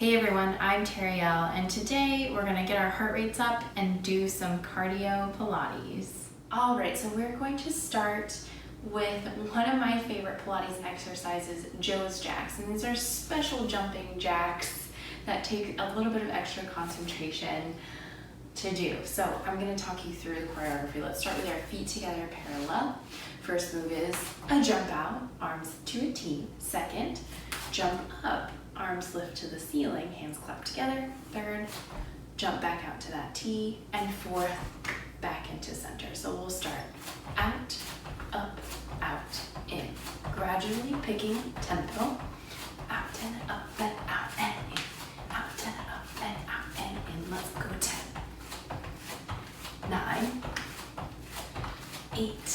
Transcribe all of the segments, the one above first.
Hey everyone, I'm Terriell, and today we're gonna get our heart rates up and do some cardio Pilates. All right, so we're going to start with one of my favorite Pilates exercises, Joe's jacks. And these are special jumping jacks that take a little bit of extra concentration to do. So I'm gonna talk you through the choreography. Let's start with our feet together parallel. First move is a jump out, arms to a T. Second, jump up. Arms lift to the ceiling, hands clap together. Third, jump back out to that T. And fourth, back into center. So we'll start out, up, out, in. Gradually picking tempo. Out and up and out and in. Out and up and out and in. Let's go 10. 9, 8,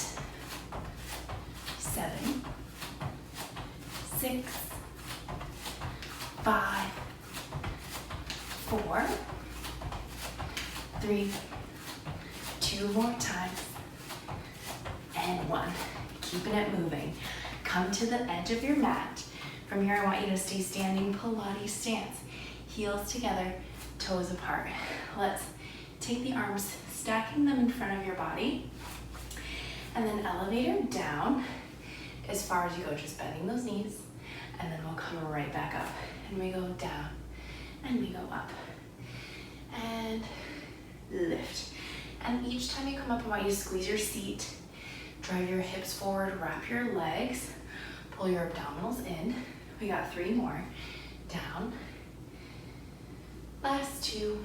7, 6, 5, 4, 3, 2 more times, and 1. Keeping it moving. Come to the edge of your mat. From here, I want you to stay standing Pilates stance. Heels together, toes apart. Let's take the arms, stacking them in front of your body, and then elevator down as far as you go, just bending those knees, and then we'll come right back up. And we go down, and we go up, and lift. And each time you come up, I want you to squeeze your seat, drive your hips forward, wrap your legs, pull your abdominals in. We got 3 more. Down. Last 2.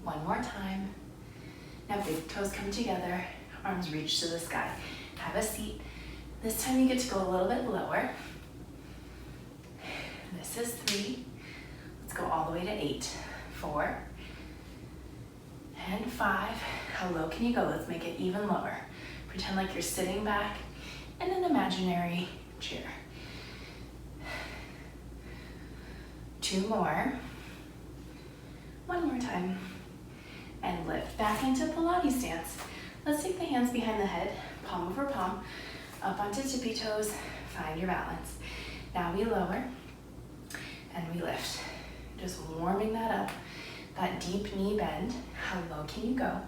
1 more time. Now big toes come together, arms reach to the sky. Have a seat. This time you get to go a little bit lower. This is 3. Let's go all the way to 8. 4. And 5. How low can you go? Let's make it even lower. Pretend like you're sitting back in an imaginary chair. 2 more. 1 more time. And lift back into Pilates stance. Let's take the hands behind the head, palm over palm, up onto tippy toes. Find your balance. Now we lower. And we lift. Just warming that up. That deep knee bend. How low can you go?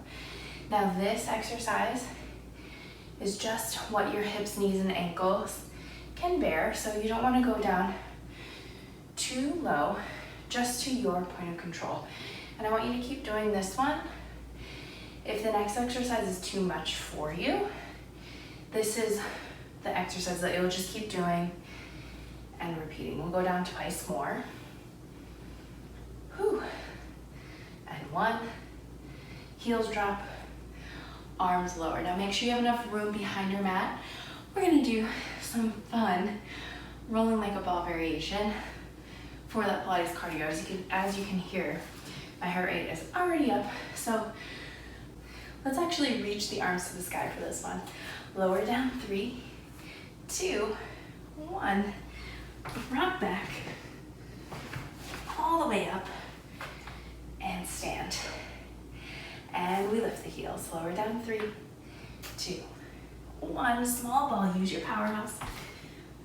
Now this exercise is just what your hips, knees, and ankles can bear. So you don't want to go down too low, just to your point of control. And I want you to keep doing this one. If the next exercise is too much for you, this is the exercise that you'll just keep doing and repeating. We'll go down twice more. Whew. And 1. Heels drop, arms lower. Now make sure you have enough room behind your mat. We're gonna do some fun rolling like a ball variation for that Pilates cardio. As you can hear, my heart rate is already up. So let's actually reach the arms to the sky for this one. Lower down, 3, 2, 1. Rock back, all the way up, and stand. And we lift the heels. Lower down, 3, 2, 1. Small ball, use your powerhouse.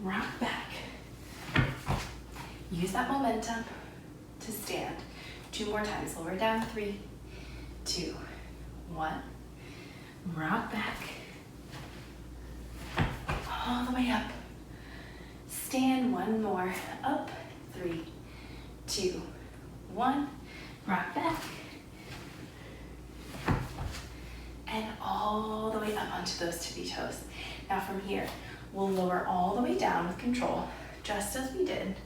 Rock back. Use that momentum to stand. 2 more times. Lower down, 3, 2, 1. Rock back. All the way up. Stand. 1 more. Up. 3, 2, 1. Rock back. And all the way up onto those tippy toes. Now from here, we'll lower all the way down with control, just as we did.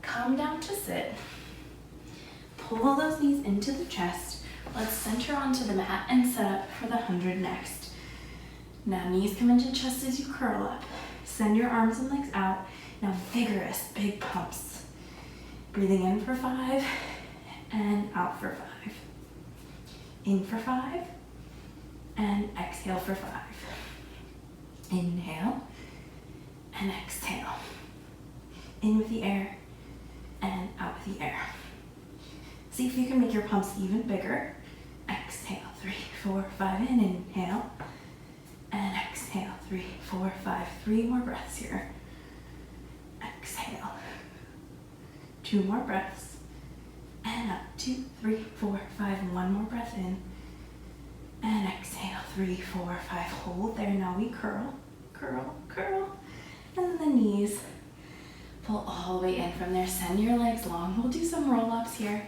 Come down to sit. Pull those knees into the chest. Let's center onto the mat and set up for the 100 next. Now knees come into chest as you curl up. Send your arms and legs out. Now vigorous, big pumps. Breathing in for 5 and out for 5. In for 5 and exhale for 5. Inhale and exhale. In with the air and out with the air. See if you can make your pumps even bigger. Exhale, 3, 4, 5, and inhale. And exhale, 3, 4, 5. 3 more breaths here. Exhale. 2 more breaths. And up, 2, 3, 4, 5. 1 more breath in. And exhale, 3, 4, 5. Hold there. Now we curl, curl, curl. And then the knees pull all the way in from there. Send your legs long. We'll do some roll-ups here.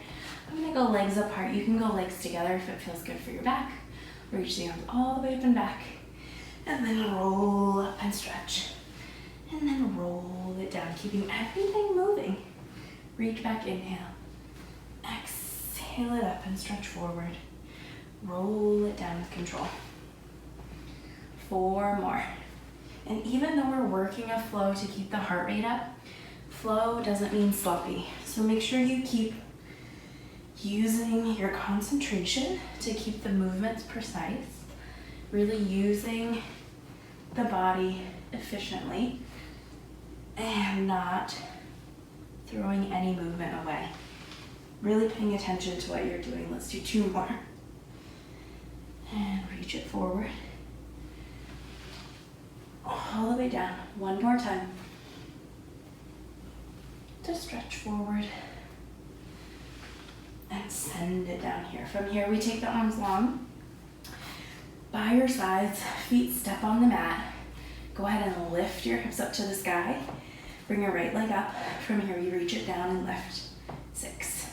I'm gonna go legs apart. You can go legs together if it feels good for your back. Reach the arms all the way up and back. And then roll up and stretch. And then roll it down, keeping everything moving. Reach back, inhale. Exhale it up and stretch forward. Roll it down with control. 4 more. And even though we're working a flow to keep the heart rate up, flow doesn't mean sloppy. So make sure you keep using your concentration to keep the movements precise, really using the body efficiently and not throwing any movement away. Really paying attention to what you're doing. Let's do 2 more. And reach it forward. All the way down. 1 more time. To stretch forward. And send it down here. From here, we take the arms long. By your sides, feet step on the mat. Go ahead and lift your hips up to the sky. Bring your right leg up. From here, we reach it down and lift. 6,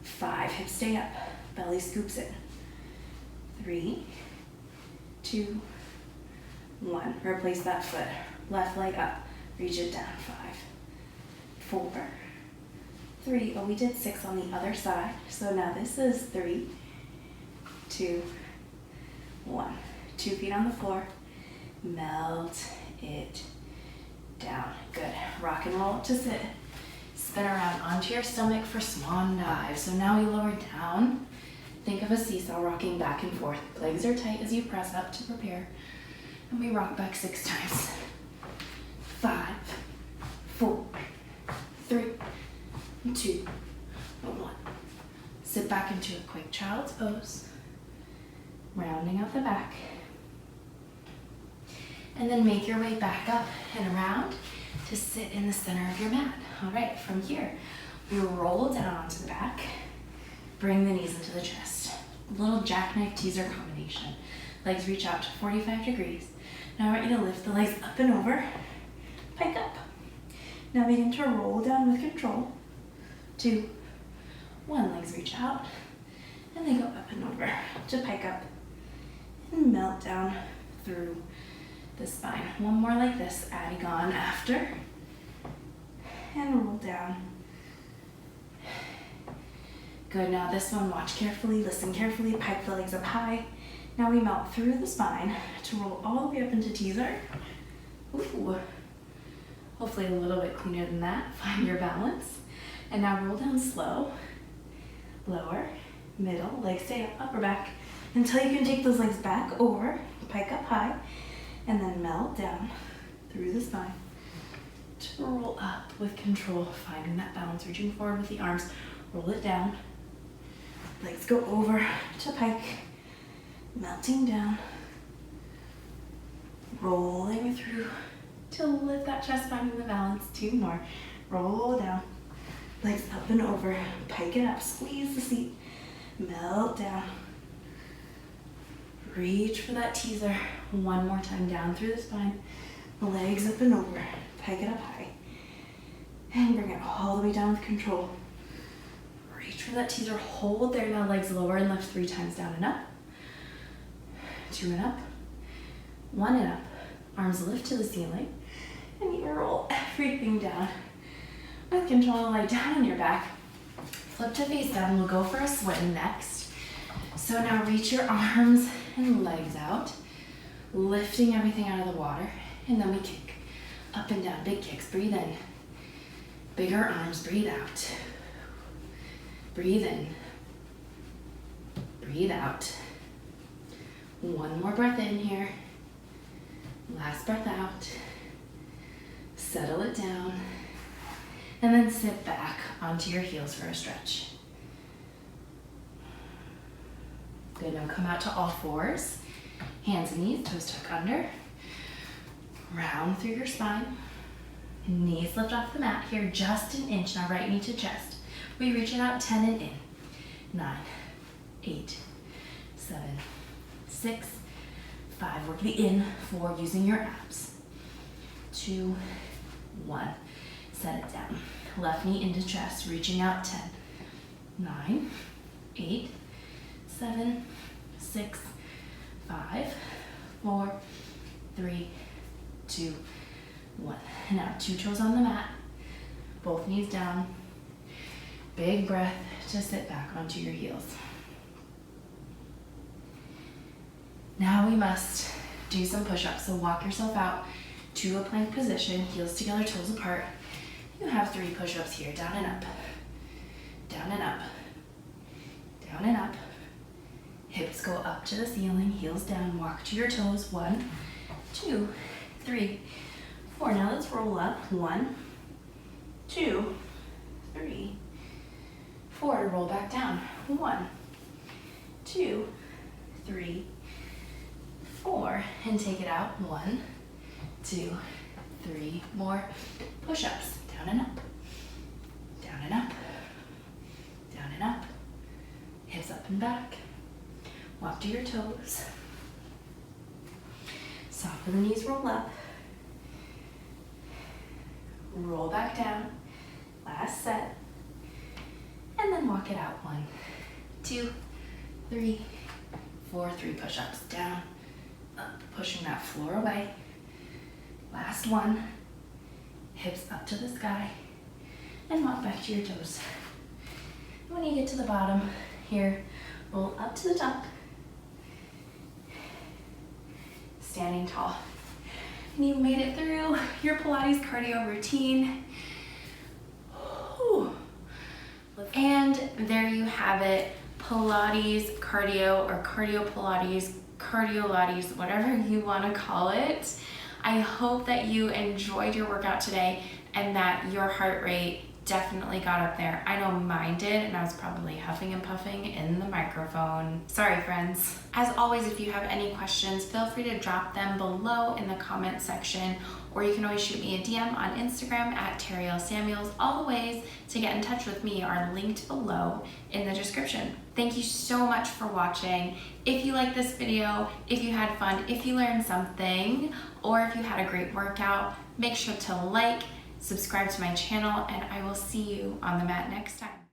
5, hips stay up. Belly scoops in. 3, 2, 1. Replace that foot. Left leg up. Reach it down. 5, 4, 3. Oh, we did 6 on the other side. So now this is 3, 2, 1. 2 feet on the floor. Melt it down. Good. Rock and roll up to sit. Spin around onto your stomach for swan dive. So now we lower down. Think of a seesaw rocking back and forth. Legs are tight as you press up to prepare. And we rock back 6 times. 5, 4, 3, 2, 1. Sit back into a quick child's pose. Rounding out the back. And then make your way back up and around to sit in the center of your mat. All right, from here, we roll down onto the back. Bring the knees into the chest. Little jackknife teaser combination. Legs reach out to 45 degrees. Now I want you to lift the legs up and over. Pike up. Now begin to roll down with control. 2, 1. Legs reach out. And they go up and over to pike up. And melt down through the spine. 1 more like this. Adding on after. And roll down. Good. Now this one, watch carefully, listen carefully, pike the legs up high. Now we melt through the spine to roll all the way up into teaser. Ooh. Hopefully a little bit cleaner than that. Find your balance. And now roll down slow. Lower, middle, legs stay up, upper back, until you can take those legs back or pike up high, and then melt down through the spine to roll up with control, finding that balance, reaching forward with the arms, roll it down, legs go over to pike, melting down, rolling through to lift that chest, finding the balance. 2 more, roll down, legs up and over, pike it up, squeeze the seat, melt down, reach for that teaser. 1 more time, down through the spine, legs up and over, pike it up high, and bring it all the way down with control. Reach for that teaser, hold there. Now legs lower and lift 3 times, down and up, 2 and up, 1 and up, arms lift to the ceiling, and you roll everything down with control. Lie down on your back, flip to face down. We'll go for a swim next. So now reach your arms and legs out, lifting everything out of the water, and then we kick up and down, big kicks. Breathe in, bigger arms, breathe out, breathe in, breathe out. 1 more breath in here, last breath out, settle it down, and then sit back onto your heels for a stretch. Good. Now come out to all fours, hands and knees, toes tuck under, round through your spine, Knees lift off the mat here, just an inch. Now right knee to chest. We reach it out, 10 and in. 9, 8, 7, 6, 5. Work the in, 4, using your abs. 2, 1. Set it down. Left knee into chest, reaching out, 10, 9, 8, 7, 6, 5, 4, 3, 2, 1. Now 2 toes on the mat, both knees down. Big breath to sit back onto your heels. Now we must do some push-ups. So walk yourself out to a plank position, heels together, toes apart. You have 3 push-ups here, down and up, down and up, down and up. Hips go up to the ceiling, heels down, walk to your toes. 1, 2, 3, 4. Now let's roll up. 1, 2, 3, 4. Roll back down. 1, 2, 3, 4. And take it out. 1, 2, 3. More push-ups. Down and up, down and up, down and up. Hips up and back. Walk to your toes. Soften the knees, roll up. Roll back down. Last set. And then walk it out. 1, 2, 3, 4. 3 push-ups. Down, up, pushing that floor away. Last one. Hips up to the sky. And walk back to your toes. When you get to the bottom, here, roll up to the top. Standing tall. And you've made it through your Pilates cardio routine. Whew. And there you have it, Pilates cardio, or cardio Pilates, cardiolates, whatever you want to call it. I hope that you enjoyed your workout today and that your heart rate definitely got up there. I know mine did, and I was probably huffing and puffing in the microphone. Sorry, friends. As always, if you have any questions, feel free to drop them below in the comment section, or you can always shoot me a DM on Instagram at Terriell Samuels. All the ways to get in touch with me are linked below in the description. Thank you so much for watching. If you liked this video, if you had fun, if you learned something, or if you had a great workout, make sure to like, subscribe to my channel, and I will see you on the mat next time.